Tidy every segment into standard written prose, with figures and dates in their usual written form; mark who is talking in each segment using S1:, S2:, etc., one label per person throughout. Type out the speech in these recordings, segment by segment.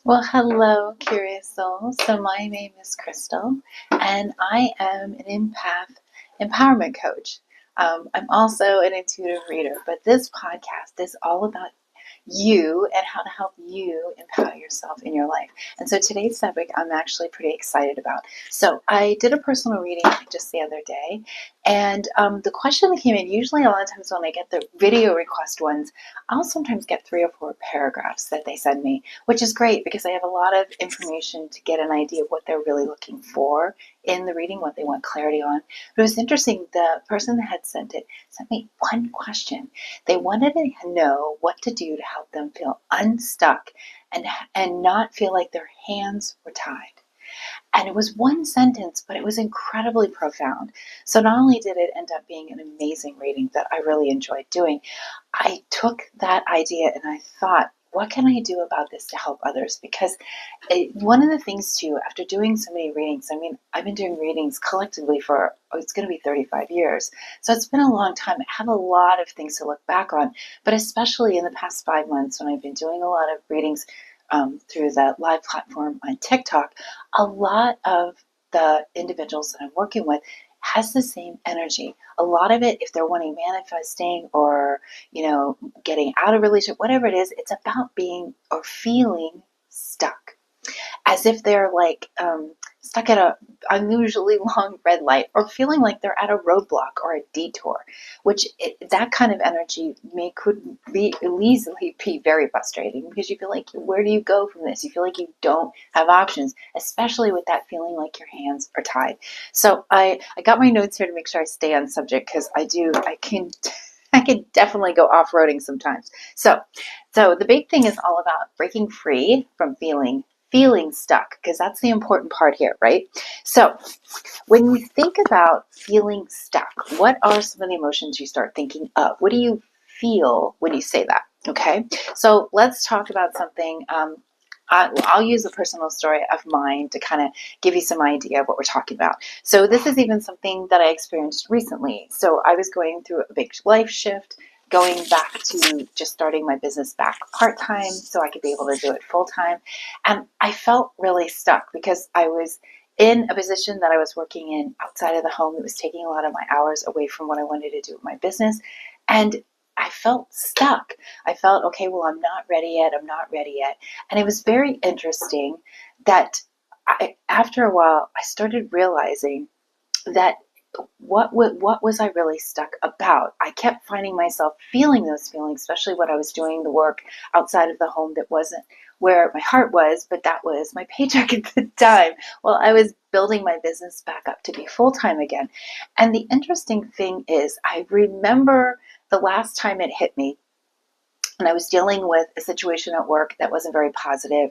S1: Well, hello, curious soul. So, my name is Crystal, and I am an empowerment coach. I'm also an intuitive reader, but this podcast is all about you and how to help you empower yourself in your life. And so today's topic I'm actually pretty excited about. So I did a personal reading just the other day, and the question that came in, usually a lot of times when I get the video request ones, I'll sometimes get 3 or 4 paragraphs that they send me, which is great because I have a lot of information to get an idea of what they're really looking for in the reading, what they want clarity on. But it was interesting, the person that had sent it sent me one question. They wanted to know what to do to help them feel unstuck and not feel like their hands were tied. And it was one sentence, but it was incredibly profound. So not only did it end up being an amazing reading that I really enjoyed doing, I took that idea and I thought, what can I do about this to help others? Because one of the things too, after doing so many readings, I mean, I've been doing readings collectively for, it's going to be 35 years. So it's been a long time. I have a lot of things to look back on, but especially in the past 5 months when I've been doing a lot of readings through the live platform on TikTok, a lot of the individuals that I'm working with has the same energy. A lot of it, if they're wanting manifesting or, getting out of a relationship, whatever it is, it's about being or feeling stuck, as if they're like stuck at a unusually long red light, or feeling like they're at a roadblock or a detour, which that kind of energy could easily be very frustrating, because you feel like, where do you go from this? You feel like you don't have options, especially with that feeling like your hands are tied. So I got my notes here to make sure I stay on subject, because I can definitely go off-roading sometimes. So the big thing is all about breaking free from feeling stuck, because that's the important part here, right? So when you think about feeling stuck, what are some of the emotions you start thinking of? What do you feel when you say that? Okay, so let's talk about something. I'll use a personal story of mine to kind of give you some idea of what we're talking about. So this is even something that I experienced recently. So I was going through a big life shift, going back to just starting my business back part-time so I could be able to do it full-time. And I felt really stuck because I was in a position that I was working in outside of the home. It was taking a lot of my hours away from what I wanted to do with my business. And I felt stuck. I felt, okay, well, I'm not ready yet. I'm not ready yet. And it was very interesting that after a while, I started realizing that what was I really stuck about? I kept finding myself feeling those feelings, especially when I was doing the work outside of the home that wasn't where my heart was, but that was my paycheck at the time. Well, I was building my business back up to be full-time again. And the interesting thing is, I remember the last time it hit me, and I was dealing with a situation at work that wasn't very positive.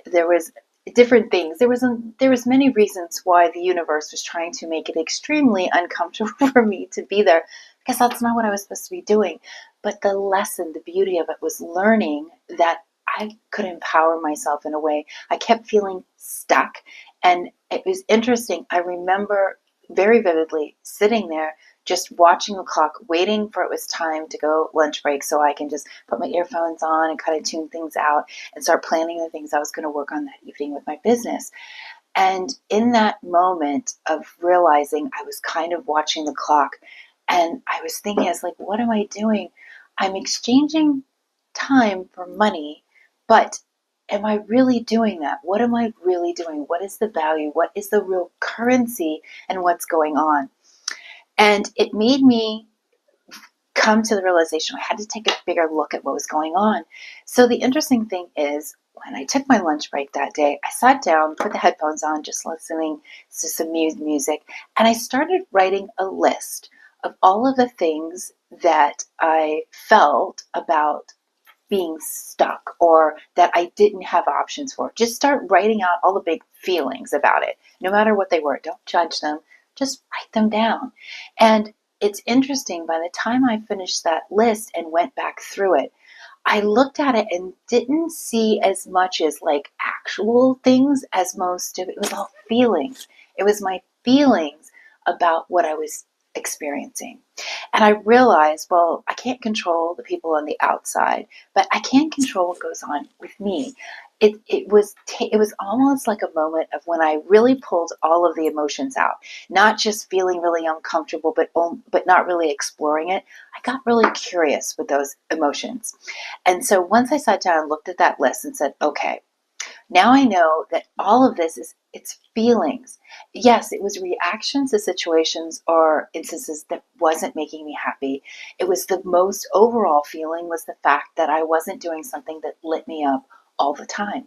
S1: There was different things. There was many reasons why the universe was trying to make it extremely uncomfortable for me to be there, because that's not what I was supposed to be doing. But the lesson, the beauty of it, was learning that I could empower myself in a way. I kept feeling stuck, and it was interesting. I remember very vividly sitting there just watching the clock, waiting for it was time to go lunch break so I can just put my earphones on and kind of tune things out and start planning the things I was going to work on that evening with my business. And in that moment of realizing, I was kind of watching the clock, and I was thinking, I was like, what am I doing? I'm exchanging time for money, but am I really doing that? What am I really doing? What is the value? What is the real currency, and what's going on? And it made me come to the realization I had to take a bigger look at what was going on. So the interesting thing is, when I took my lunch break that day, I sat down, put the headphones on, just listening to some music, and I started writing a list of all of the things that I felt about being stuck, or that I didn't have options for. Just start writing out all the big feelings about it, no matter what they were. Don't judge them. Just write them down. And it's interesting, by the time I finished that list and went back through it, I looked at it and didn't see as much as like actual things as most of it. It was all feelings. It was my feelings about what I was experiencing. And I realized, well, I can't control the people on the outside, but I can control what goes on with me. it was almost like a moment of when I really pulled all of the emotions out, not just feeling really uncomfortable, but not really exploring it. I got really curious with those emotions. And so once I sat down and looked at that list and said, okay, now I know that all of this it's feelings. Yes, it was reactions to situations or instances that wasn't making me happy. It was the most overall feeling was the fact that I wasn't doing something that lit me up all the time.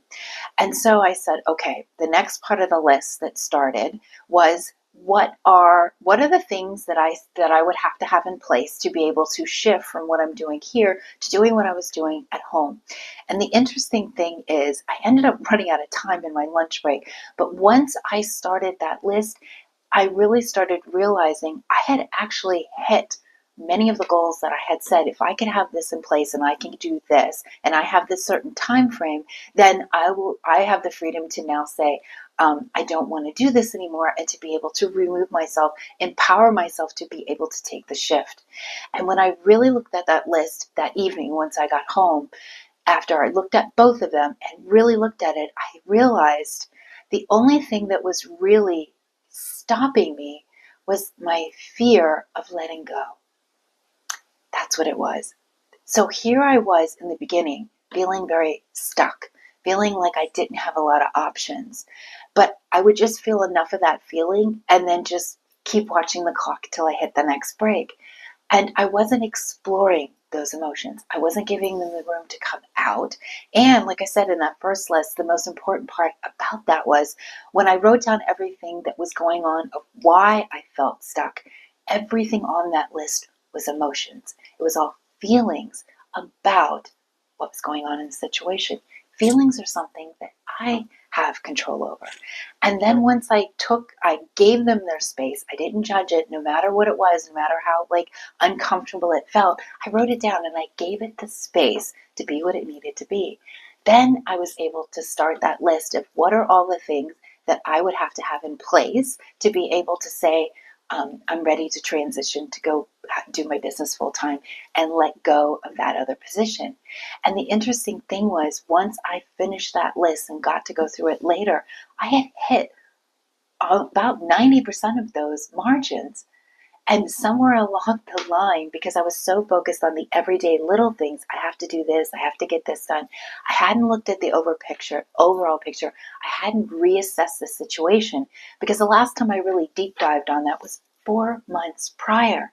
S1: And so I said, okay, the next part of the list that started was what are the things that I would have to have in place to be able to shift from what I'm doing here to doing what I was doing at home. And the interesting thing is I ended up running out of time in my lunch break, but once I started that list, I really started realizing I had actually hit many of the goals that I had said. If I can have this in place and I can do this and I have this certain time frame, then I have the freedom to now say, I don't want to do this anymore, and to be able to remove myself, empower myself to be able to take the shift. And when I really looked at that list that evening, once I got home, after I looked at both of them and really looked at it, I realized the only thing that was really stopping me was my fear of letting go. That's what it was. So here I was in the beginning, feeling very stuck, feeling like I didn't have a lot of options. But I would just feel enough of that feeling and then just keep watching the clock till I hit the next break. And I wasn't exploring those emotions. I wasn't giving them the room to come out. And like I said in that first list, the most important part about that was when I wrote down everything that was going on of why I felt stuck, everything on that list was emotions. It was all feelings about what was going on in the situation. Feelings are something that I have control over. And then once I gave them their space. I didn't judge it, no matter what it was, no matter how uncomfortable it felt. I wrote it down and I gave it the space to be what it needed to be. Then I was able to start that list of what are all the things that I would have to have in place to be able to say, I'm ready to transition to go do my business full time and let go of that other position. And the interesting thing was, once I finished that list and got to go through it later, I had hit about 90% of those margins. And somewhere along the line, because I was so focused on the everyday little things, I have to do this, I have to get this done, I hadn't looked at the overall picture. I hadn't reassessed the situation, because the last time I really deep dived on that was 4 months prior.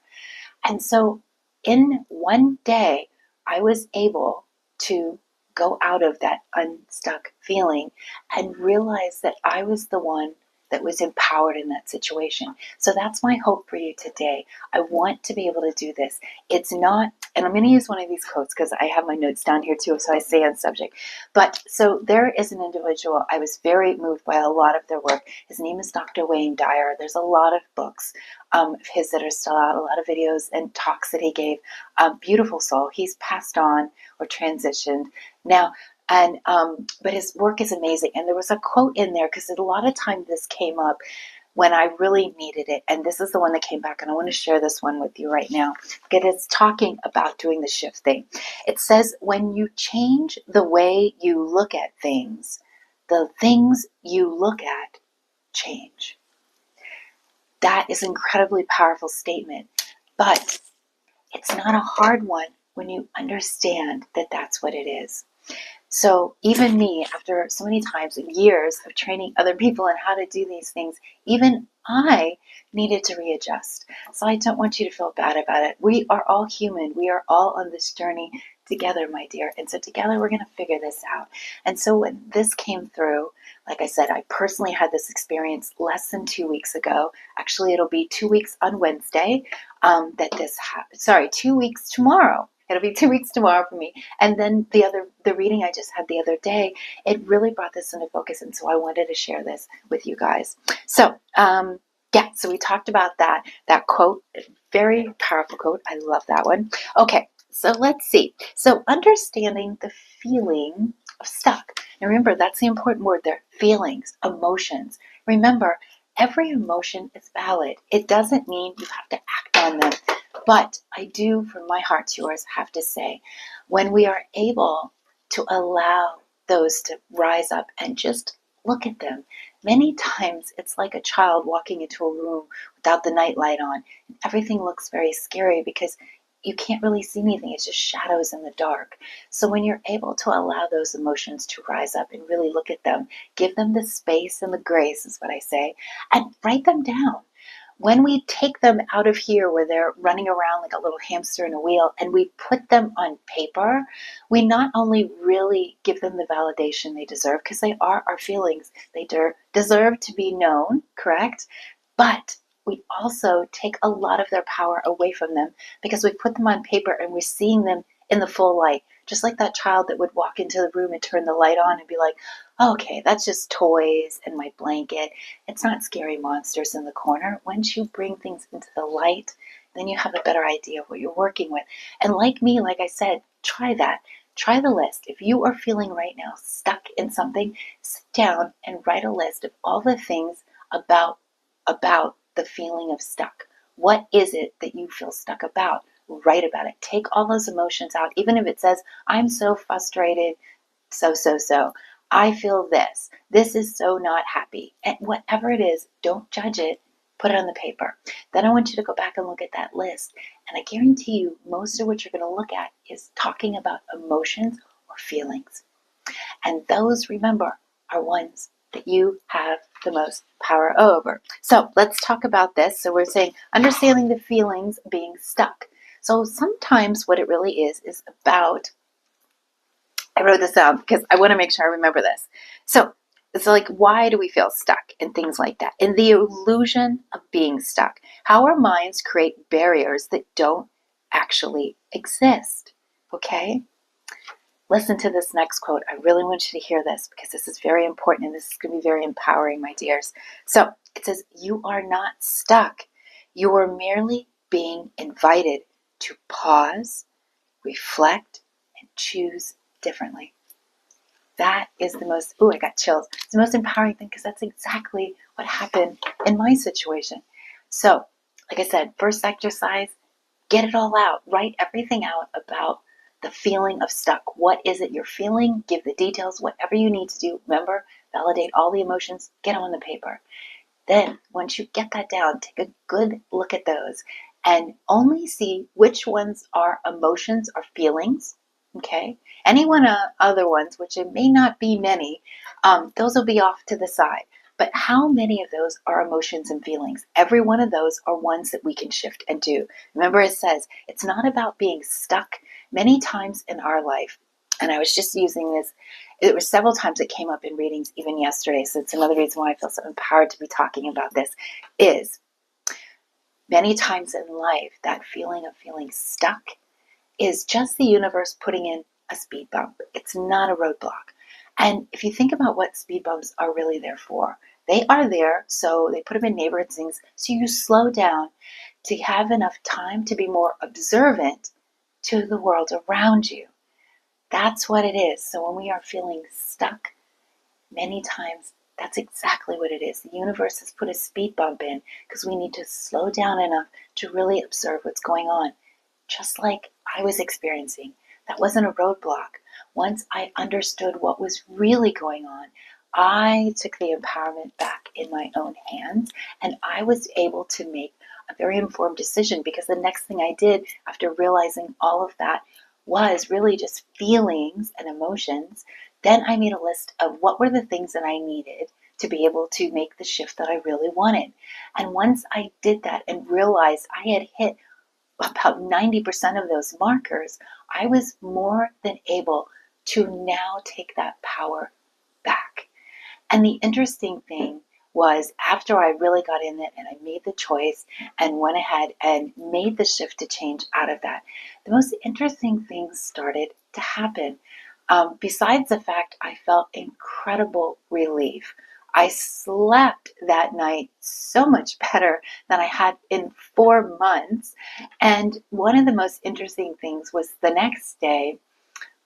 S1: And so in one day, I was able to go out of that unstuck feeling and realize that I was the one that was empowered in that situation. So that's my hope for you today. I want to be able to do this. It's not, and I'm going to use one of these quotes because I have my notes down here too, so I stay on subject. But so there is an individual, I was very moved by a lot of their work. His name is Dr. Dyer. There's a lot of books of his that are still out, a lot of videos and talks that he gave. Beautiful soul. He's passed on or transitioned now. And but his work is amazing. And there was a quote in there because a lot of time this came up when I really needed it. And this is the one that came back. And I want to share this one with you right now because it's talking about doing the shift thing. It says, when you change the way you look at things, the things you look at change. That is an incredibly powerful statement. But it's not a hard one when you understand that that's what it is. So even me, after so many times and years of training other people on how to do these things, even I needed to readjust. So I don't want you to feel bad about it. We are all human. We are all on this journey together, my dear. And so together we're going to figure this out. And so when this came through, like I said, I personally had this experience less than 2 weeks ago. Actually, it'll be 2 weeks on Wednesday that this happened. Sorry, 2 weeks tomorrow. It'll be 2 weeks tomorrow for me. And then the reading I just had the other day, it really brought this into focus. And so I wanted to share this with you guys. So, so we talked about that quote, very powerful quote. I love that one. Okay, so let's see. So understanding the feeling of stuck. Now remember, that's the important word there, feelings, emotions. Remember, every emotion is valid. It doesn't mean you have to act on them. But I do, from my heart to yours, have to say, when we are able to allow those to rise up and just look at them. Many times it's like a child walking into a room without the night light on. And everything looks very scary because you can't really see anything. It's just shadows in the dark. So when you're able to allow those emotions to rise up and really look at them, give them the space and the grace is what I say, and write them down. When we take them out of here where they're running around like a little hamster in a wheel and we put them on paper, we not only really give them the validation they deserve, because they are our feelings, they deserve to be known, correct? But we also take a lot of their power away from them because we put them on paper and we're seeing them in the full light. Just like that child that would walk into the room and turn the light on and be like, oh, okay, that's just toys and my blanket. It's not scary monsters in the corner. Once you bring things into the light, then you have a better idea of what you're working with. And like me, like I said, try that. Try the list. If you are feeling right now stuck in something, sit down and write a list of all the things about the feeling of stuck. What is it that you feel stuck about? Write about it. Take all those emotions out. Even if it says, I'm so frustrated, so. I feel this. This is so not happy. And whatever it is, don't judge it. Put it on the paper. Then I want you to go back and look at that list. And I guarantee you, most of what you're going to look at is talking about emotions or feelings. And those, remember, are ones that you have the most power over. So let's talk about this. So we're saying understanding the feelings being stuck. So sometimes what it really is about, I wrote this down because I want to make sure I remember this. So it's like, why do we feel stuck and things like that? And the illusion of being stuck. How our minds create barriers that don't actually exist. Okay? Listen to this next quote. I really want you to hear this because this is very important and this is going to be very empowering, my dears. So it says, you are not stuck. You are merely being invited to pause, reflect, and choose differently. That is the most, I got chills. It's the most empowering thing because that's exactly what happened in my situation. So, like I said, first exercise, get it all out. Write everything out about the feeling of stuck. What is it you're feeling? Give the details, whatever you need to do. Remember, validate all the emotions, get them on the paper. Then, once you get that down, take a good look at those and only see which ones are emotions or feelings, okay? Any one other ones, which it may not be many, those will be off to the side. But how many of those are emotions and feelings? Every one of those are ones that we can shift and do. Remember, it says it's not about being stuck. Many times in our life, and I was just using this, it was several times it came up in readings even yesterday, so it's another reason why I feel so empowered to be talking about this, is many times in life, that feeling of feeling stuck is just the universe putting in a speed bump. It's not a roadblock. And if you think about what speed bumps are really there for, they are there so they put them in neighborhood things so you slow down to have enough time to be more observant to the world around you. That's what it is. So when we are feeling stuck, many times that's exactly what it is. The universe has put a speed bump in because we need to slow down enough to really observe what's going on. Just like I was experiencing. That wasn't a roadblock. Once I understood what was really going on, I took the empowerment back in my own hands and I was able to make a very informed decision because the next thing I did after realizing all of that was really just feelings and emotions. Then I made a list of what were the things that I needed to be able to make the shift that I really wanted. And once I did that and realized I had hit about 90% of those markers, I was more than able to now take that power back. And the interesting thing was after I really got in it and I made the choice and went ahead and made the shift to change out of that, the most interesting things started to happen. Besides the fact I felt incredible relief. I slept that night so much better than I had in 4 months. And one of the most interesting things was the next day,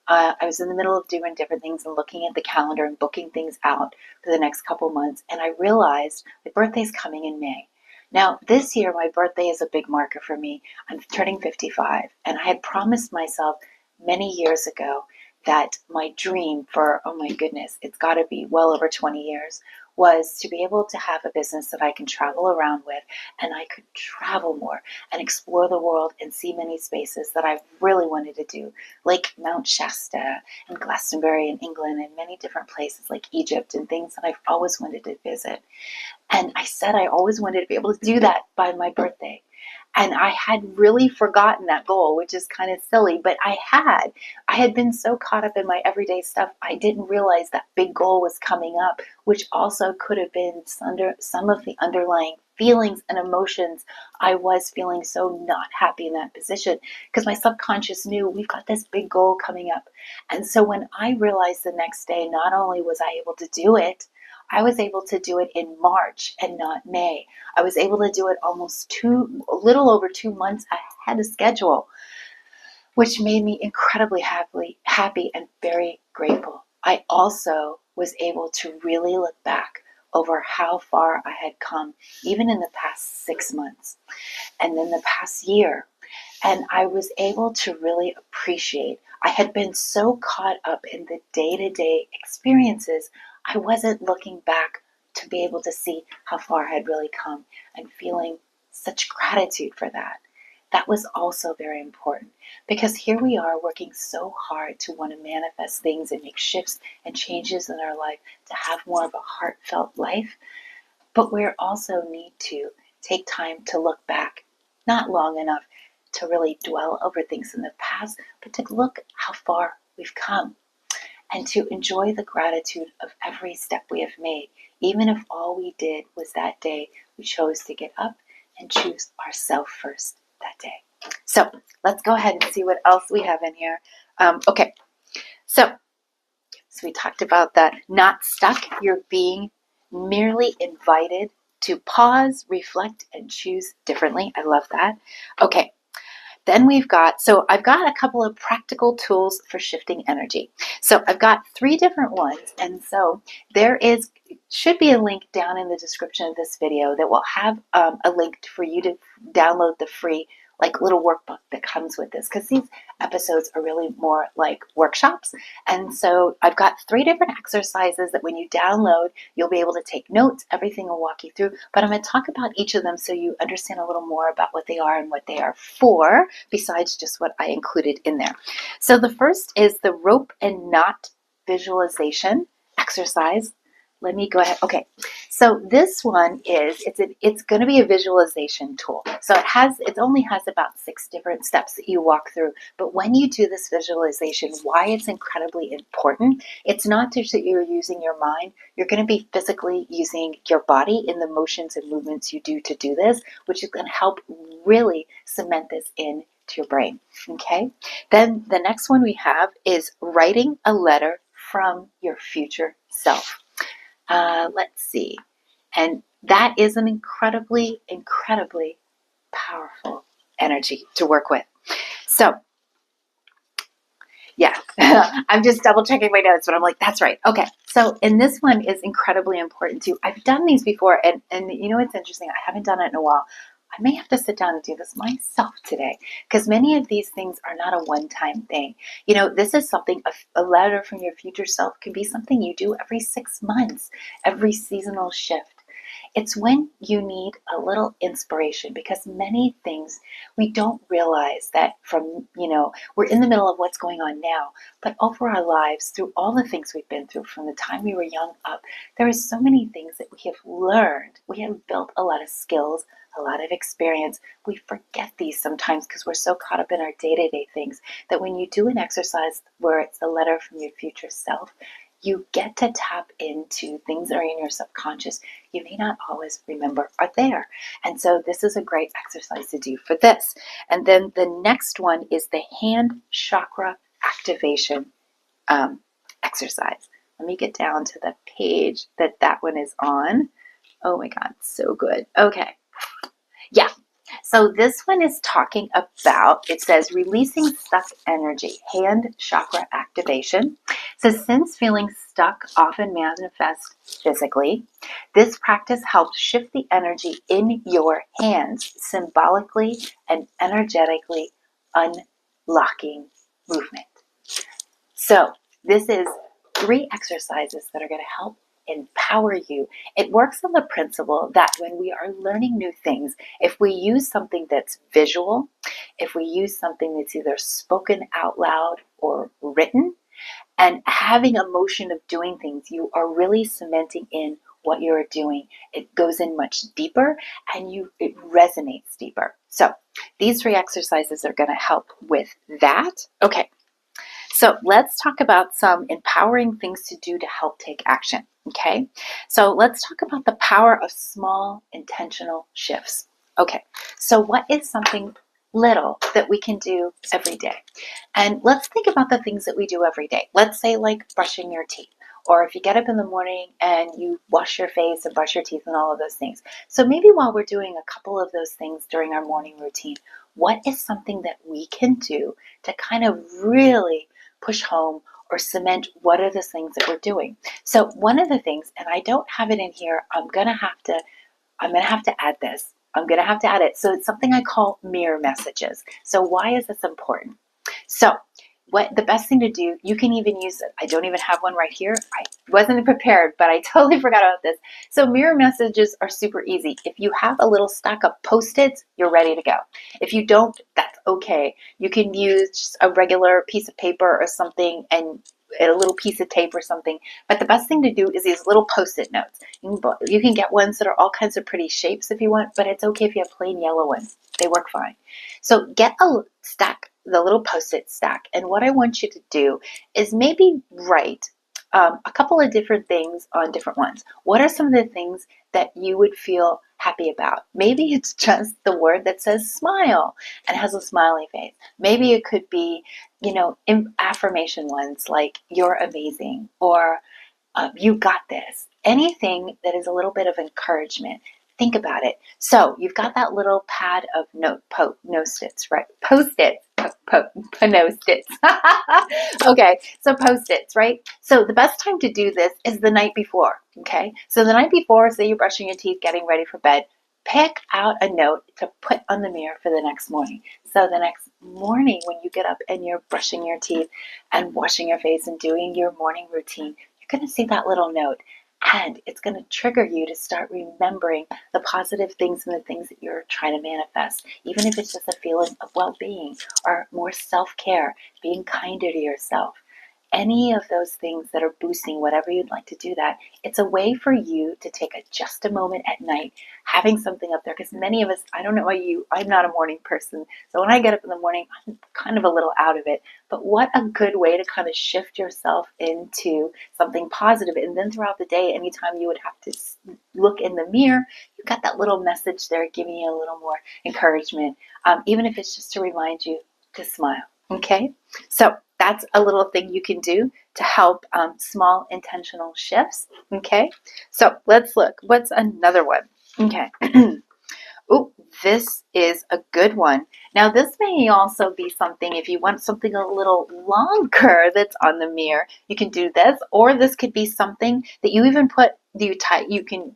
S1: I was in the middle of doing different things and looking at the calendar and booking things out for the next couple months. And I realized my birthday's coming in May. Now, this year, my birthday is a big marker for me. I'm turning 55. And I had promised myself many years ago that my dream for, oh my goodness, it's got to be well over 20 years, was to be able to have a business that I can travel around with, and I could travel more and explore the world and see many spaces that I really wanted to do, like Mount Shasta and Glastonbury in England and many different places like Egypt and things that I've always wanted to visit. And I said I always wanted to be able to do that by my birthday. And I had really forgotten that goal, which is kind of silly, but I had been so caught up in my everyday stuff, I didn't realize that big goal was coming up, which also could have been some of the underlying feelings and emotions I was feeling so not happy in that position, because my subconscious knew we've got this big goal coming up. And so when I realized the next day, not only was I able to do it, I was able to do it in March and not May. I was able to do it a little over 2 months ahead of schedule, which made me incredibly happy and very grateful. I also was able to really look back over how far I had come, even in the past 6 months and then the past year. And I was able to really appreciate. I had been so caught up in the day-to-day experiences, I wasn't looking back to be able to see how far I had really come and feeling such gratitude for that. That was also very important, because here we are working so hard to want to manifest things and make shifts and changes in our life to have more of a heartfelt life. But we also need to take time to look back, not long enough to really dwell over things in the past, but to look how far we've come and to enjoy the gratitude of every step we have made, even if all we did was that day we chose to get up and choose ourselves first that day. So let's go ahead and see what else we have in here. Okay, so we talked about that. Not stuck. You're being merely invited to pause, reflect, and choose differently. I love that. Okay. Then I've got a couple of practical tools for shifting energy. So I've got 3 different ones. And so should be a link down in the description of this video that will have a link for you to download the free little workbook that comes with this, because these episodes are really more like workshops. And so I've got 3 different exercises that when you download, you'll be able to take notes. Everything will walk you through, but I'm going to talk about each of them so you understand a little more about what they are and what they are for, besides just what I included in there. So the first is the rope and knot visualization exercise. Let me go ahead. Okay, so this one it's going to be a visualization tool. So it only has about 6 different steps that you walk through. But when you do this visualization, why it's incredibly important, it's not just that you're using your mind. You're going to be physically using your body in the motions and movements you do to do this, which is going to help really cement this into your brain. Okay. Then the next one we have is writing a letter from your future self. Let's see. And that is an incredibly, incredibly powerful energy to work with. So, yeah, I'm just double checking my notes, but I'm like, that's right. Okay. So, and this one is incredibly important too. I've done these before, and you know, it's interesting. I haven't done it in a while. I may have to sit down and do this myself today, because many of these things are not a one-time thing. You know, this is something, a letter from your future self can be something you do every 6 months, every seasonal shift. It's when you need a little inspiration, because many things we don't realize that we're in the middle of what's going on now, but over our lives, through all the things we've been through from the time we were young up, there are so many things that we have learned. We have built a lot of skills, a lot of experience. We forget these sometimes because we're so caught up in our day-to-day things that when you do an exercise where it's a letter from your future self, you get to tap into things that are in your subconscious you may not always remember are there. And so this is a great exercise to do for this. And then the next one is the hand chakra activation exercise. Let me get down to the page that one is on. Oh my God, so good. Okay. Yeah. So this one is talking about, it says releasing stuck energy, hand chakra activation. So since feeling stuck often manifests physically, this practice helps shift the energy in your hands, symbolically and energetically unlocking movement. So this is 3 exercises that are going to help empower you. It works on the principle that when we are learning new things, if we use something that's visual, if we use something that's either spoken out loud or written, and having a motion of doing things, you are really cementing in what you're doing. It goes in much deeper and it resonates deeper. So these 3 exercises are going to help with that. Okay, so let's talk about some empowering things to do to help take action. Okay, so let's talk about the power of small intentional shifts. Okay, so what is something little that we can do every day? And let's think about the things that we do every day. Let's say like brushing your teeth, or if you get up in the morning and you wash your face and brush your teeth and all of those things. So maybe while we're doing a couple of those things during our morning routine, what is something that we can do to kind of really push home or cement what are the things that we're doing? So one of the things, and I don't have it in here, I'm gonna have to add this. I'm gonna have to add it. So it's something I call mirror messages. So why is this important? So what the best thing to do, you can even use it. I don't even have one right here. I wasn't prepared, but I totally forgot about this. So mirror messages are super easy. If you have a little stack of Post-its, you're ready to go. If you don't, that's okay. You can use just a regular piece of paper or something and a little piece of tape or something. But the best thing to do is these little Post-it notes. You can get ones that are all kinds of pretty shapes if you want, but it's okay if you have plain yellow ones. They work fine. So get a stack, the little Post-it stack, and what I want you to do is maybe write a couple of different things on different ones. What are some of the things that you would feel happy about? Maybe it's just the word that says smile and has a smiley face. Maybe it could be, affirmation ones like you're amazing or you got this. Anything that is a little bit of encouragement. Think about it. So you've got that little pad of Post-its, right? Post-its. Post-its. Okay, so Post-its, right? So the best time to do this is the night before, okay? So the night before, say you're brushing your teeth, getting ready for bed, pick out a note to put on the mirror for the next morning. So the next morning when you get up and you're brushing your teeth and washing your face and doing your morning routine, you're going to see that little note. And it's going to trigger you to start remembering the positive things and the things that you're trying to manifest, even if it's just a feeling of well-being or more self-care, being kinder to yourself. Any of those things that are boosting whatever you'd like to do that, it's a way for you to take just a moment at night, having something up there. Because many of us, I don't know about you, I'm not a morning person. So when I get up in the morning, I'm kind of a little out of it. But what a good way to kind of shift yourself into something positive. And then throughout the day, anytime you would have to look in the mirror, you've got that little message there giving you a little more encouragement, even if it's just to remind you to smile. Okay, so that's a little thing you can do to help small intentional shifts. Okay, so let's look. What's another one? Okay. Oh, this is a good one. Now, this may also be something, if you want something a little longer that's on the mirror, you can do this, or this could be something that you even you can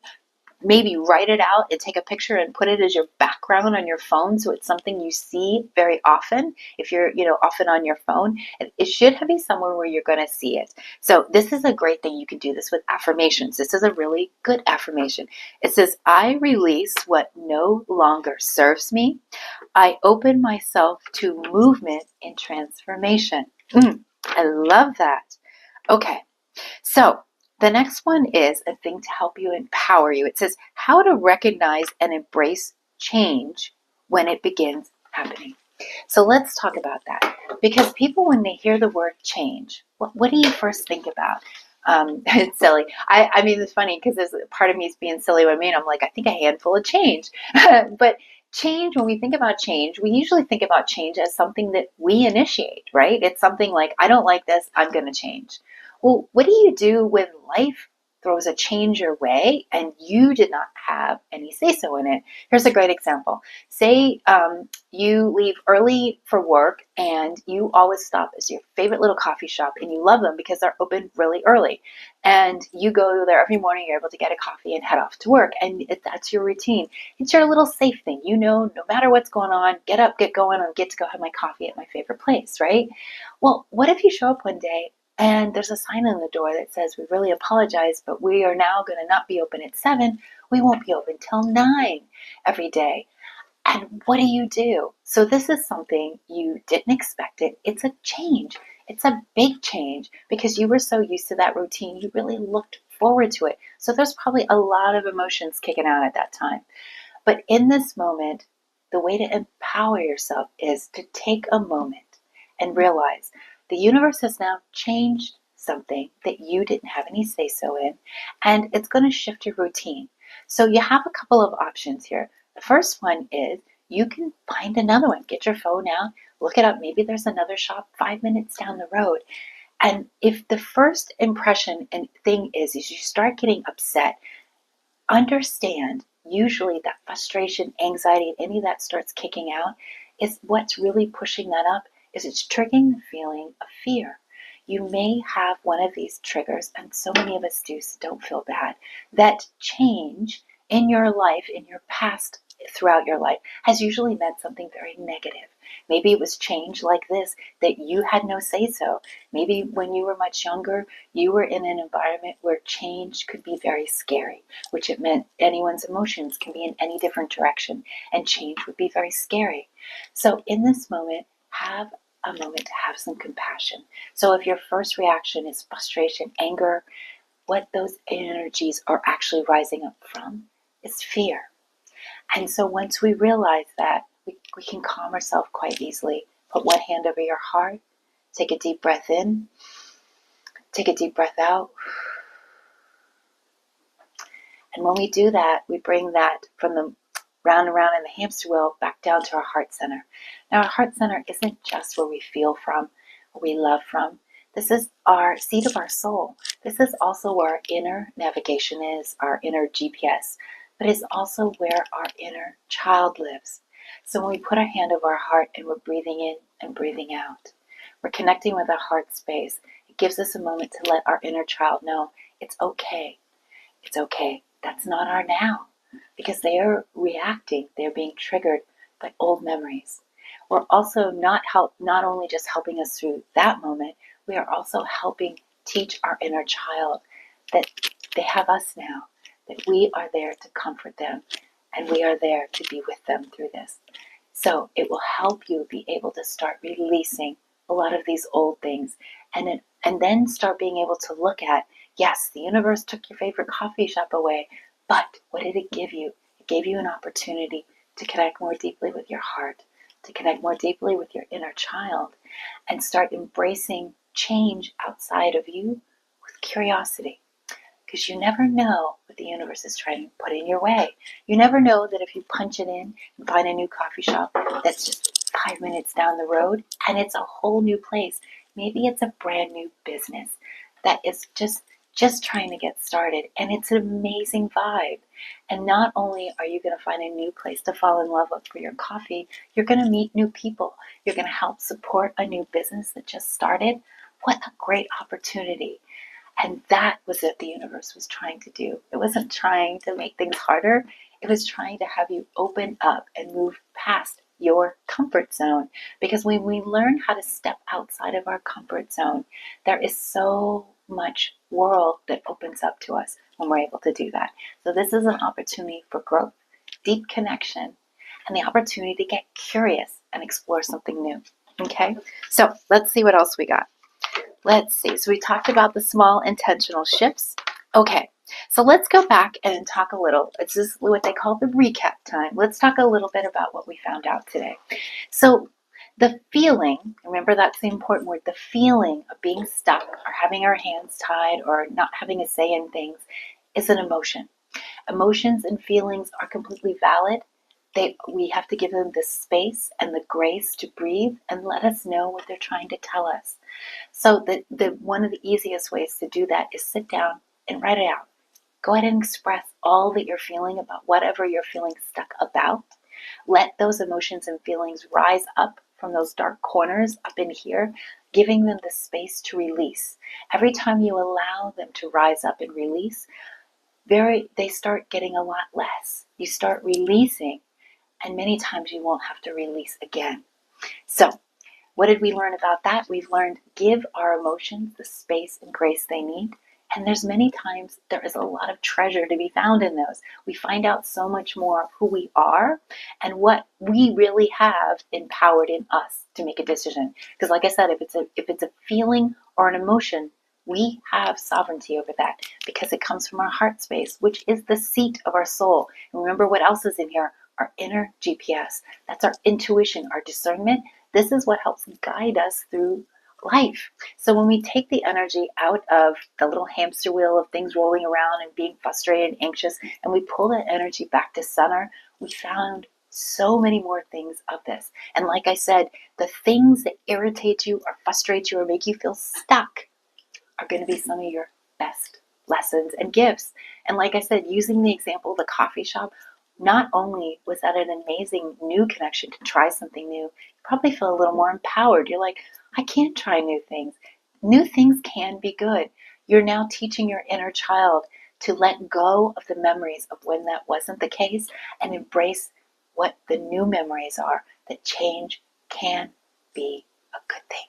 S1: maybe write it out and take a picture and put it as your background on your phone, so it's something you see very often. If you're often on your phone, it should be somewhere where you're going to see it. So this is a great thing. You can do this with affirmations. This is a really good affirmation. It says, I release what no longer serves me. I open myself to movement and transformation. I love that. Okay, so the next one is a thing to help you empower you. It says how to recognize and embrace change when it begins happening. So let's talk about that, because people, when they hear the word change, what do you first think about? It's silly. I mean, it's funny because there's part of me is being silly. What I mean, I'm like, I think a handful of change. But change, when we think about change, we usually think about change as something that we initiate, right? It's something like, I don't like this, I'm going to change. Well, what do you do when life throws a change your way and you did not have any say-so in it? Here's a great example. Say you leave early for work and you always stop at your favorite little coffee shop and you love them because they're open really early. And you go there every morning, you're able to get a coffee and head off to work. And that's your routine. It's your little safe thing. No matter what's going on, get up, get going, and get to go have my coffee at my favorite place, right? Well, what if you show up one day And there's a sign on the door that says, we really apologize, but we are now going to not be open at 7. We won't be open till 9 every day. And what do? So this is something you didn't expect it. It's a change. It's a big change because you were so used to that routine. You really looked forward to it. So there's probably a lot of emotions kicking out at that time. But in this moment, the way to empower yourself is to take a moment and realize the universe has now changed something that you didn't have any say so in, and it's going to shift your routine. So you have a couple of options here. The first one is you can find another one. Get your phone out, look it up. Maybe there's another shop 5 minutes down the road. And if the first impression and thing is you start getting upset, understand usually that frustration, anxiety, and any of that starts kicking out is what's really pushing that up is it's triggering the feeling of fear. You may have one of these triggers, and so many of us do, so don't feel bad, that change in your life, in your past, throughout your life, has usually meant something very negative. Maybe it was change like this that you had no say so. Maybe when you were much younger, you were in an environment where change could be very scary, which it meant anyone's emotions can be in any different direction, and change would be very scary. So in this moment, have a moment to have some compassion. So if your first reaction is frustration, anger, what those energies are actually rising up from is fear. And so once we realize that, we can calm ourselves quite easily. Put one hand over your heart, take a deep breath in, take a deep breath out. And when we do that, we bring that from the round and round in the hamster wheel back down to our heart center. Now, our heart center isn't just where we feel from, where we love from. This is our seat of our soul. This is also where our inner navigation is, our inner GPS, but it's also where our inner child lives. So when we put our hand over our heart and we're breathing in and breathing out, we're connecting with our heart space. It gives us a moment to let our inner child know it's okay. It's okay. That's not our now, because they are reacting. They're being triggered by old memories. We're also not only just helping us through that moment, we are also helping teach our inner child that they have us now, that we are there to comfort them, and we are there to be with them through this. So it will help you be able to start releasing a lot of these old things, and then start being able to look at, yes, the universe took your favorite coffee shop away, but what did it give you? It gave you an opportunity to connect more deeply with your heart, to connect more deeply with your inner child, and start embracing change outside of you with curiosity. Because you never know what the universe is trying to put in your way. You never know that if you punch it in and find a new coffee shop that's just 5 minutes down the road and it's a whole new place. Maybe it's a brand new business that is just trying to get started, and it's an amazing vibe. And not only are you going to find a new place to fall in love with for your coffee, you're going to meet new people. You're going to help support a new business that just started. What a great opportunity. And that was what the universe was trying to do. It wasn't trying to make things harder. It was trying to have you open up and move past your comfort zone. Because when we learn how to step outside of our comfort zone, there is so much world that opens up to us when we're able to do that. So this is an opportunity for growth, deep connection, and the opportunity to get curious and explore something new. Okay? So let's see what else we got. Let's see. So we talked about the small intentional shifts. Okay. So let's go back and talk a little. It's just what they call the recap time. Let's talk a little bit about what we found out today. So the feeling, remember that's the important word, the feeling of being stuck or having our hands tied or not having a say in things is an emotion. Emotions and feelings are completely valid. We have to give them the space and the grace to breathe and let us know what they're trying to tell us. So one of the easiest ways to do that is sit down and write it out. Go ahead and express all that you're feeling about whatever you're feeling stuck about. Let those emotions and feelings rise up from those dark corners up in here, giving them the space to release. Every time you allow them to rise up and release, they start getting a lot less. You start releasing, and many times you won't have to release again. So What did we learn about that? We've learned give our emotions the space and grace they need. And there's many times there is a lot of treasure to be found in those. We find out so much more of who we are and what we really have empowered in us to make a decision. Because like I said, if it's a feeling or an emotion, we have sovereignty over that because it comes from our heart space, which is the seat of our soul. And remember what else is in here? Our inner GPS. That's our intuition, our discernment. This is what helps guide us through life. So when we take the energy out of the little hamster wheel of things rolling around and being frustrated and anxious, and we pull that energy back to center, we found so many more things of this. And like I said, the things that irritate you or frustrate you or make you feel stuck are going to be some of your best lessons and gifts. And like I said, using the example of the coffee shop, not only was that an amazing new connection to try something new, you probably feel a little more empowered. You're like, I can't try new things. New things can be good. You're now teaching your inner child to let go of the memories of when that wasn't the case and embrace what the new memories are, that change can be a good thing.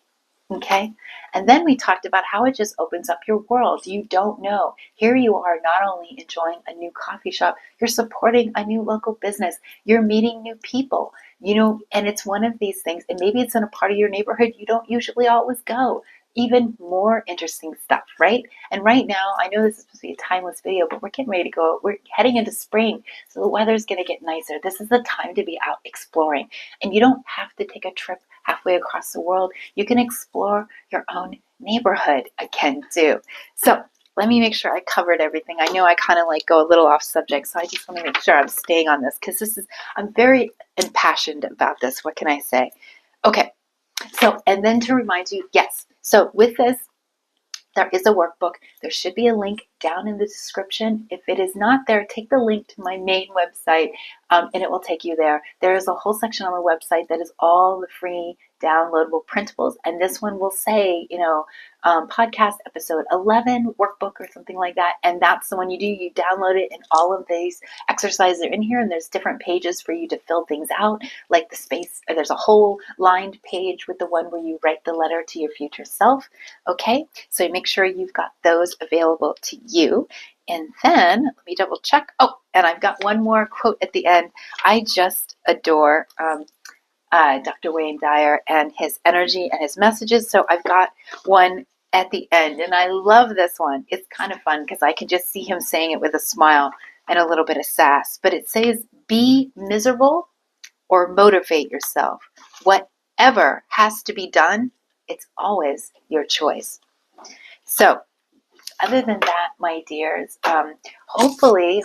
S1: Okay? And then we talked about how it just opens up your world. You don't know. Here you are not only enjoying a new coffee shop, you're supporting a new local business. You're meeting new people, and it's one of these things. And maybe it's in a part of your neighborhood you don't usually always go. Even more interesting stuff, right? And right now, I know this is supposed to be a timeless video, but we're getting ready to go. We're heading into spring, so the weather's going to get nicer. This is the time to be out exploring. And you don't have to take a trip halfway across the world. You can explore your own neighborhood again, too. So let me make sure I covered everything. I know I kind of go a little off subject, so I just want to make sure I'm staying on this because I'm very impassioned about this. What can I say? Okay. So, and then to remind you, yes. So with this, there is a workbook. There should be a link down in the description. If it is not there, take the link to my main website and it will take you there. There is a whole section on my website that is all the free downloadable printables. And this one will say, podcast episode 11 workbook or something like that. And that's the one you do. You download it and all of these exercises are in here. And there's different pages for you to fill things out, like the space. There's a whole lined page with the one where you write the letter to your future self. Okay, so make sure you've got those available to you. And then let me double check. Oh, and I've got one more quote at the end. I just adore Dr. Wayne Dyer and his energy and his messages. So I've got one at the end, and I love this one. It's kind of fun because I can just see him saying it with a smile and a little bit of sass. But it says, be miserable or motivate yourself. Whatever has to be done, it's always your choice. So other than that, my dears, hopefully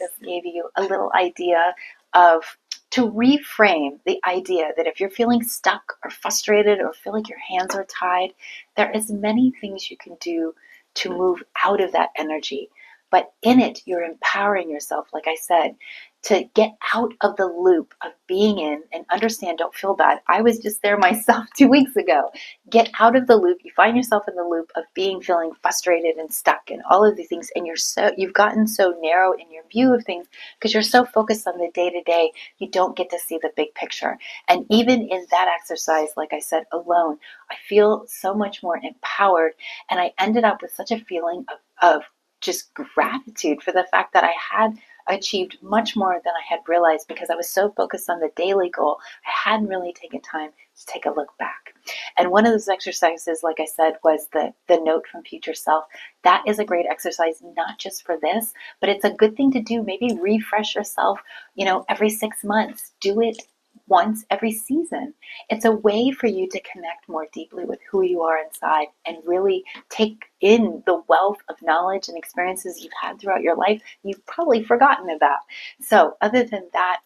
S1: this gave you a little idea of to reframe the idea that if you're feeling stuck or frustrated or feel like your hands are tied, there is many things you can do to move out of that energy. But in it, you're empowering yourself, like I said, to get out of the loop of being in and understand, don't feel bad. I was just there myself 2 weeks ago. Get out of the loop. You find yourself in the loop of feeling frustrated and stuck and all of these things. And you've gotten so narrow in your view of things because you're so focused on the day to day, you don't get to see the big picture. And even in that exercise, like I said, alone, I feel so much more empowered. And I ended up with such a feeling of just gratitude for the fact that I had achieved much more than I had realized because I was so focused on the daily goal. I hadn't really taken time to take a look back. And one of those exercises, like I said, was the note from future self. That is a great exercise, not just for this, but it's a good thing to do. Maybe refresh yourself, every 6 months. Do it once every season. It's a way for you to connect more deeply with who you are inside and really take in the wealth of knowledge and experiences you've had throughout your life you've probably forgotten about. So other than that,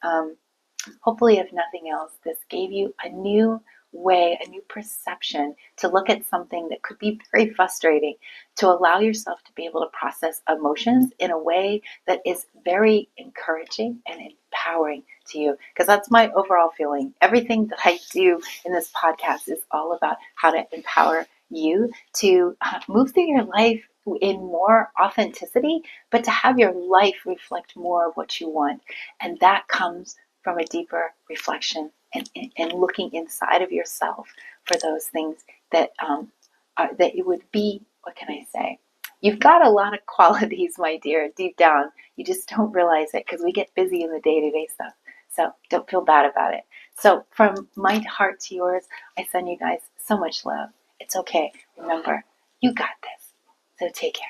S1: hopefully, if nothing else, this gave you a new way, a new perception to look at something that could be very frustrating, to allow yourself to be able to process emotions in a way that is very encouraging and empowering to you. Because that's my overall feeling. Everything that I do in this podcast is all about how to empower you to move through your life in more authenticity, but to have your life reflect more of what you want. And that comes from a deeper reflection and looking inside of yourself for those things that that it would be, what can I say? You've got a lot of qualities, my dear, deep down. You just don't realize it because we get busy in the day-to-day stuff. So don't feel bad about it. So from my heart to yours, I send you guys so much love. It's okay. Remember, you got this. So take care.